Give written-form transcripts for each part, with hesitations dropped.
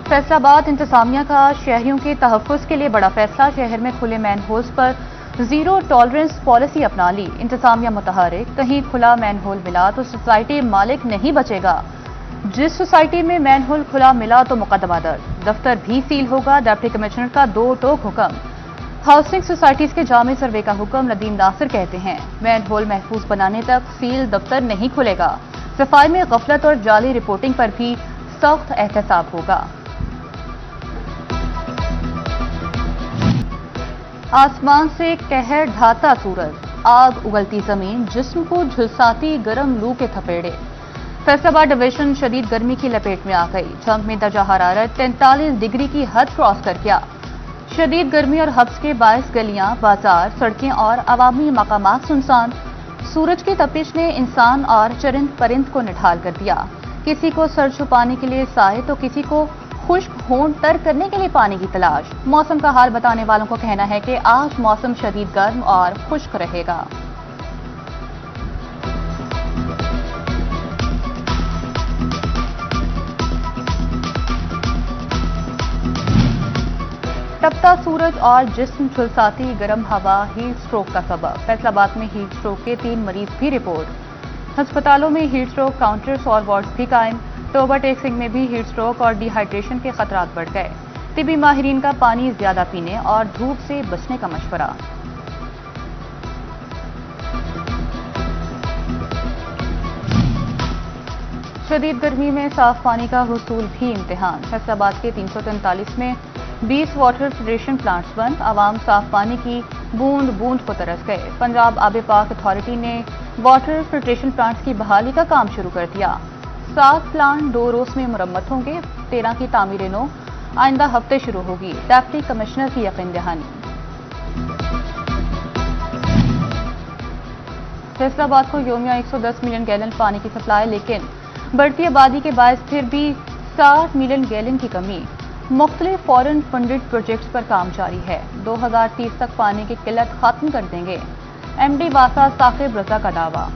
फैसला बाद इंतजामिया का शहरियों के तहफ़्फ़ुज़ के लिए बड़ा फैसला। शहर में खुले मैन होल्स पर जीरो टॉलरेंस पॉलिसी अपना ली। इंतजामिया मुतहरिक, कहीं खुला मैन होल मिला तो सोसाइटी मालिक नहीं बचेगा। जिस सोसाइटी में मैन होल खुला मिला तो मुकदमा दर्ज, दफ्तर भी सील होगा। डिप्टी कमिश्नर का दो टोक हुक्म। हाउसिंग सोसाइटीज के जामे सर्वे का हुक्म। नदीम नासिर कहते हैं, मैन होल महफूज बनाने तक सील दफ्तर नहीं खुलेगा। सफाई में गफलत और जाली रिपोर्टिंग पर भी सख्त एहतसाब होगा। आसमान से कहर ढाता सूरज, आग उगलती जमीन, जिस्म को झुलसाती गर्म लू के थपेड़े। फैसलाबाद डिवीजन शदीद गर्मी की लपेट में आ गई। झंग में दर्जा हरारत 43 डिग्री की हद क्रॉस कर गया। शदीद गर्मी और हब्स के बायस गलियां, बाजार, सड़कें और अवामी मकामात सुनसान। सूरज की तपिश ने इंसान और चरिंद परिंद को निढाल कर दिया। किसी को सर छुपाने के लिए साए तो किसी को खुश्क होंठ तर करने के लिए पानी की तलाश। मौसम का हाल बताने वालों को कहना है कि आज मौसम शदीद गर्म और खुश्क रहेगा। तपता सूरज और जिस्म झुलसाती गर्म हवा हीट स्ट्रोक का सबब। फैसलाबाद में हीट स्ट्रोक के 3 मरीज भी रिपोर्ट। अस्पतालों में हीट स्ट्रोक काउंटर्स और वार्ड्स भी कायम। टोबा टेक सिंह में भी हीट स्ट्रोक और डिहाइड्रेशन के खतरात बढ़ गए। तिबी माहिरीन का पानी ज्यादा पीने और धूप से बचने का मशवरा। शदीद गर्मी में साफ पानी का हुसूल भी इम्तिहान। फैसलाबाद के 343 में 20 वाटर फिल्ट्रेशन प्लांट्स बंद। आवाम साफ पानी की बूंद बूंद को तरस गए। पंजाब आबे पाक अथॉरिटी ने वाटर फिल्ट्रेशन प्लांट्स की बहाली का काम शुरू कर दिया। 7 प्लांट 2 रोज में मुरम्मत होंगे। 13 की तामीर नो आइंदा हफ्ते शुरू होगी। डिप्टी कमिश्नर की यकीन दहानी। फैसलाबाद को योमिया 110 मिलियन गैलन पानी की सप्लाई, लेकिन बढ़ती आबादी के बायस फिर भी 60 मिलियन गैलन की कमी। मुख्तलिफ फॉरेन फंडेड प्रोजेक्ट्स पर काम जारी है। 2030 तक पानी की किल्लत खत्म कर देंगे। एमडी वासा साकिब रजा का दावा।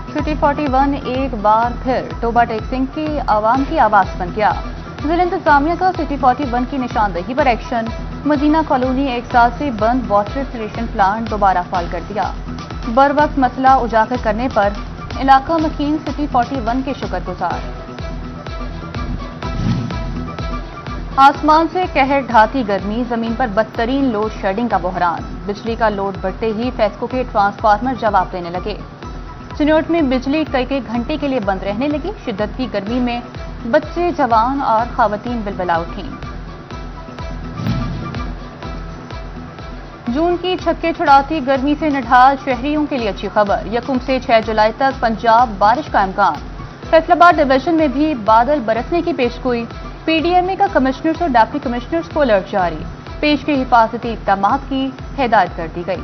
सिटी 41 एक बार फिर टोबा टेक सिंह की आवाम की आवाज बन गया। जिला इंतजामिया का सिटी 41 की निशानदही पर एक्शन। मदीना कॉलोनी 1 साल से बंद वाटर फिल्ट्रेशन प्लांट दोबारा फाल कर दिया। बर वक्त मसला उजागर करने पर इलाका मकीन सिटी 41 के शुक्रगुजार। आसमान से कहर ढाती गर्मी, जमीन पर बदतरीन लोड शेडिंग का बहरान। बिजली का लोड बढ़ते ही फेस्को के ट्रांसफार्मर जवाब देने लगे। चिन्नौट में बिजली कई घंटे के लिए बंद रहने लगी। शिद्दत की गर्मी में बच्चे, जवान और खवातीन बिलबिला उठी। जून की छक्के छुड़ाती गर्मी से निढाल शहरियों के लिए अच्छी खबर। यकम से 6 जुलाई तक पंजाब बारिश का इम्कान। फैसलाबाद डिवीजन में भी बादल बरसने की पेशगोई। पीडीएमए का कमिश्नर्स और डिप्टी कमिश्नर्स को अलर्ट जारी। पेश के हिफाजती इक़दामात की हिदायत कर दी गई।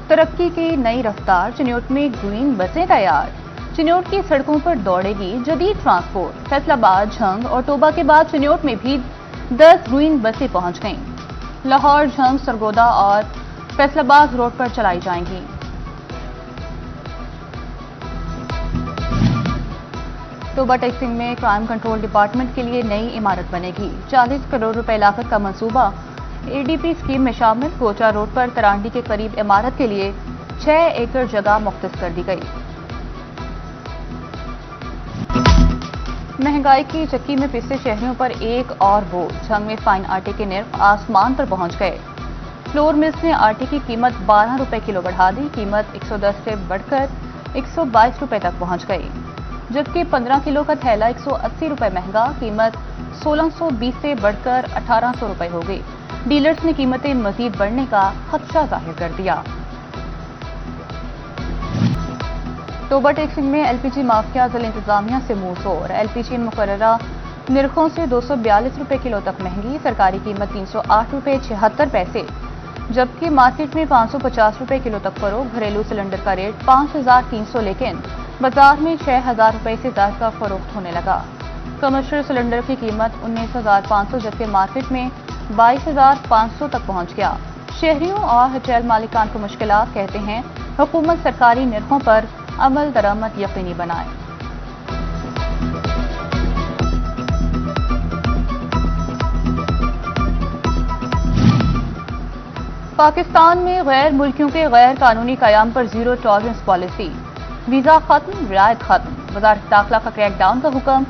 तरक्की की नई रफ्तार। चिन्नौट में ग्रीन बसें तैयार। चिन्नौट की सड़कों पर दौड़ेगी जदीद ट्रांसपोर्ट। फैसलाबाद, झंग और टोबा के बाद चिन्नौट में भी 10 ग्रीन बसें पहुंच गईं। लाहौर, झंग, सरगोदा और फैसलाबाद रोड पर चलाई जाएंगी। टोबा टेक सिंह में क्राइम कंट्रोल डिपार्टमेंट के लिए नई इमारत बनेगी। 40 करोड़ रुपए लागत का मंसूबा एडीपी स्कीम में शामिल। कोचा रोड पर तरांडी के करीब इमारत के लिए 6 एकड़ जगह मुख्तस कर दी गई। महंगाई की चक्की में पिसे शहरियों पर एक और बोझ। झंग में फाइन आटे के निर्ख आसमान पर पहुंच गए। फ्लोर मिल्स ने आटे की कीमत 12 रुपए किलो बढ़ा दी। कीमत 110 से बढ़कर 122 रुपए तक पहुंच गई, जबकि 15 किलो का थैला 180 रुपए महंगा। कीमत 1620 से बढ़कर 1800 रुपए हो गई। डीलर्स ने कीमतें मजीद बढ़ने का खदशा जाहिर कर दिया। टोबा टेक सिंह में एलपीजी माफिया जिला इंतजामिया से मुंह तोड़। एलपीजी मुकर्ररा निर्खों से 242 रुपए किलो तक महंगी। सरकारी कीमत 308 रुपए 76 पैसे, जबकि मार्केट में 550 रुपए किलो तक फरोख्त। घरेलू सिलेंडर का रेट 5300, लेकिन बाजार में 6000 रुपए से ज्यादा का फरोख्त होने लगा। कमर्शियल सिलेंडर की कीमत 19500, जबकि मार्केट में 22500 तक पहुंच गया। शहरियों और होटल मालिकान को मुश्किलात, कहते हैं हुकूमत सरकारी निर्खों पर عمل درآمد یقینی بنائیں۔ پاکستان میں غیر ملکیوں کے غیر قانونی قیام پر زیرو ٹالرنس پالیسی، ویزا ختم، رعایت ختم، وزارت داخلہ کا کریک ڈاؤن کا حکم،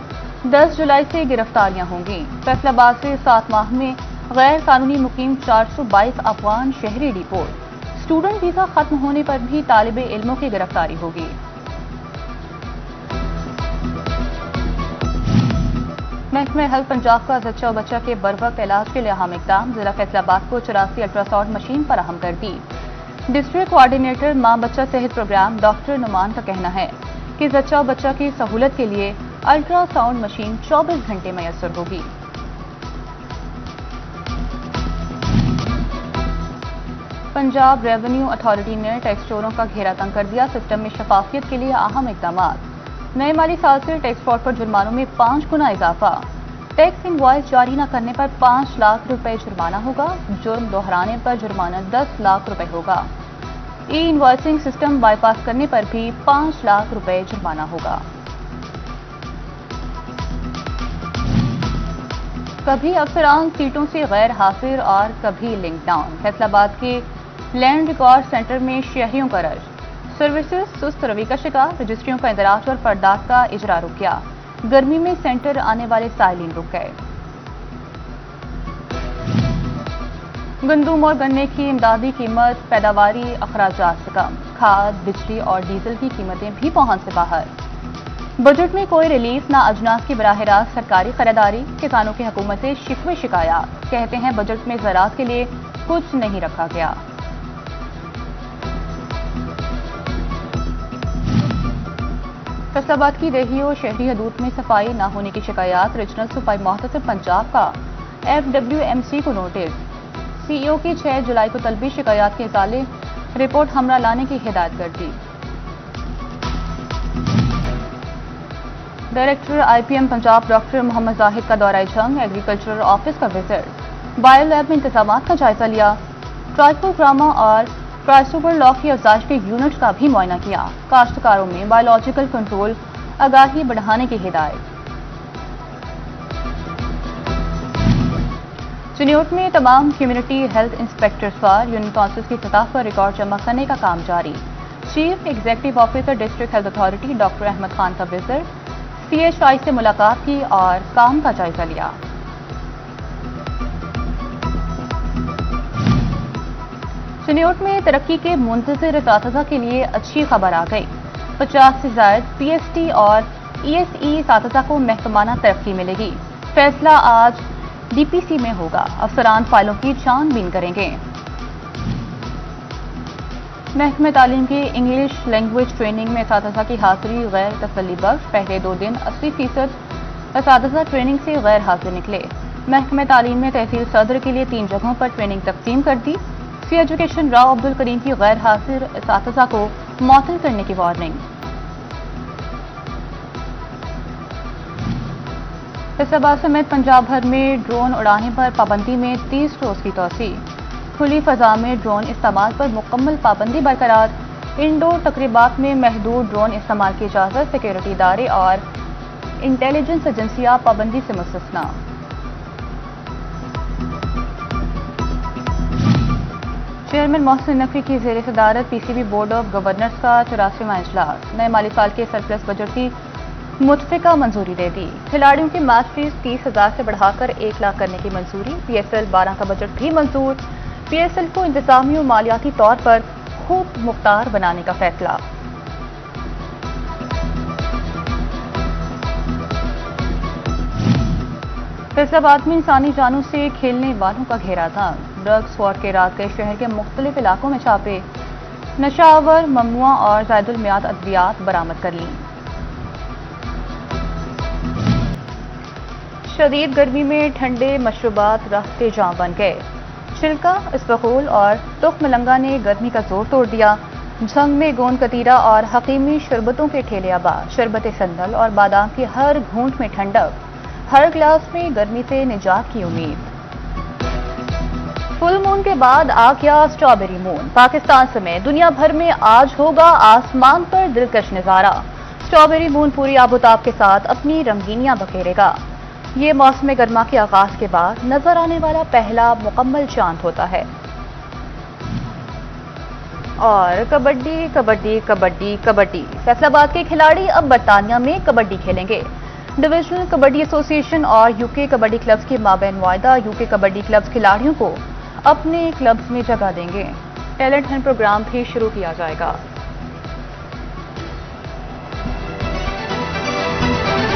10 جولائی سے گرفتاریاں ہوں گی۔ فیصل آباد سے 7 ماہ میں غیر قانونی مقیم 422 افغان شہری ڈیپورٹ، اسٹوڈنٹ ویزا ختم ہونے پر بھی طالب علموں کی گرفتاری ہوگی۔ محکمہ ہیلتھ پنجاب کا زچہ و بچہ کے بروقت علاج کے لیے اہم اقدام، ضلع فیصل آباد کو 84 الٹرا ساؤنڈ مشین فراہم کر دی۔ ڈسٹرکٹ کوآرڈینیٹر ماں بچہ صحت پروگرام ڈاکٹر نعمان کا کہنا ہے کہ زچہ و بچہ کی سہولت کے لیے الٹرا ساؤنڈ مشین 24 گھنٹے میسر ہوگی۔ پنجاب ریونیو اتھارٹی نے ٹیکس چوروں کا گھیرا تنگ کر دیا، سسٹم میں شفافیت کے لیے اہم اقدامات، نئے مالی سال سے ٹیکس فراڈ پر جرمانوں میں 5 گنا اضافہ، ٹیکس انوائس جاری نہ کرنے پر 5 لاکھ روپے جرمانہ ہوگا، جرم دہرانے پر جرمانہ 10 لاکھ روپے ہوگا، ای انوائسنگ سسٹم بائی پاس کرنے پر بھی 5 لاکھ روپے جرمانہ ہوگا۔ کبھی افسران سیٹوں سے غیر حاضر اور کبھی لنک ڈاؤن، فیصل آباد کے لینڈ ریکارڈ سینٹر میں شہریوں کا رش، سروسز سست روی کا شکار، رجسٹریوں کا اندراج اور فردات کا اجرا رک گیا، گرمی میں سینٹر آنے والے سائلین رک گئے۔ گندم اور گنے کی امدادی قیمت پیداواری اخراجات سے کم، کھاد، بجلی اور ڈیزل کی قیمتیں بھی پہنچ سے باہر، بجٹ میں کوئی ریلیف نہ اجناس کی براہ راست سرکاری خریداری، کسانوں کی حکومت سے شکوے شکایات، کہتے ہیں بجٹ میں زراعت کے لیے کچھ نہیں رکھا گیا۔ فیصل آباد کی دیہی و شہری حدود میں صفائی نہ ہونے کی شکایات، ریجنل صوبائی محتسب پنجاب کا FWMC کو نوٹس، سی ای او کی 6 جولائی کو طلبی شکایات کے ازالے رپورٹ ہمراہ لانے کی ہدایت کر دی۔ ڈائریکٹر IPM پنجاب ڈاکٹر محمد زاہد کا دورہ جنگ، ایگریکلچرل آفس کا وزٹ، بائیو لیب میں انتظامات کا جائزہ لیا، ٹرائکوگراما اور کرائسوبر لا کی افزائش کے یونٹ کا بھی معائنہ کیا، کاشتکاروں میں بایولوجیکل کنٹرول آگاہی بڑھانے کی ہدایت۔ چنیوٹ میں تمام کمیونٹی ہیلتھ انسپیکٹرز پر یونین کونسلز کی سطح پر ریکارڈ جمع کرنے کا کام جاری، chief executive officer district health authority doctor Ahmed Khan کا وزٹ، CHI سے ملاقات کی اور کام کا جائزہ لیا۔ چنیوٹ میں ترقی کے منتظر اساتذہ کے لیے اچھی خبر آ گئی، 50 سے زائد PST اور ESE اساتذہ کو محکمانہ ترقی ملے گی، فیصلہ آج DPC میں ہوگا، افسران فائلوں کی چھان بین کریں گے۔ محکمہ تعلیم کی انگلش لینگویج ٹریننگ میں اساتذہ کی حاضری غیر تسلی بخش، پہلے 2 دن 80% اساتذہ ٹریننگ سے غیر حاضر نکلے، محکمہ تعلیم نے تحصیل صدر کے لیے 3 جگہوں پر ٹریننگ تقسیم کر دی، سی ایجوکیشن راؤ عبدالکریم کی غیر حاضر اساتذہ کو معطل کرنے کی وارننگ۔ فیصل آباد سمیت پنجاب بھر میں ڈرون اڑانے پر پابندی میں 30 روز کی توسیع، کھلی فضا میں ڈرون استعمال پر مکمل پابندی برقرار، انڈور تقریبات میں محدود ڈرون استعمال کی اجازت، سیکورٹی ادارے اور انٹیلیجنس ایجنسیاں پابندی سے مستثنیٰ۔ چیئرمین محسن نقوی کی زیر صدارت PCB بورڈ آف گورنرز کا 84واں اجلاس، نئے مالی سال کے سرپلس بجٹ کی متفقہ منظوری دے دی، کھلاڑیوں کی میچ فیس 30,000 سے بڑھا کر 1 لاکھ کرنے کی منظوری، PSL 12 کا بجٹ بھی منظور، PSL کو انتظامی و مالیاتی طور پر خود مختار بنانے کا فیصلہ۔ فیصل آباد میں انسانی جانوں سے کھیلنے والوں کا گھیرا تھا، ڈرگ سکواڈ کے رات گئے شہر کے مختلف علاقوں میں چھاپے، نشہ آور، ممنوعہ اور زائد المیعاد ادویات برآمد کر لیں۔ شدید گرمی میں ٹھنڈے مشروبات رہتے جاں بن گئے، چھلکا، اسبغول اور تخم لنگا نے گرمی کا زور توڑ دیا، جھنگ میں گوند کتیرا اور حقیمی شربتوں کے ٹھیلے آباد، شربت سندل اور بادام کی ہر گھونٹ میں ٹھنڈک، ہر گلاس میں گرمی سے نجات کی امید۔ फुल मून के बाद आ गया स्ट्रॉबेरी मून। पाकिस्तान समेत दुनिया भर में आज होगा आसमान पर दिलकश नजारा। स्ट्रॉबेरी मून पूरी आबोताब के साथ अपनी रंगीनियां बखेरेगा। ये मौसम गर्मा के आगाज के बाद नजर आने वाला पहला मुकम्मल चांद होता है। और कबड्डी कबड्डी कबड्डी कबड्डी, फैसलाबाद के खिलाड़ी अब बरतानिया में कबड्डी खेलेंगे। डिविजनल कबड्डी एसोसिएशन और यूके कबड्डी क्लब्स के माबैन मुआहदा यूके कबड्डी क्लब्स खिलाड़ियों को अपने क्लब्स में जगह देंगे। टैलेंट हंट प्रोग्राम भी शुरू किया जाएगा।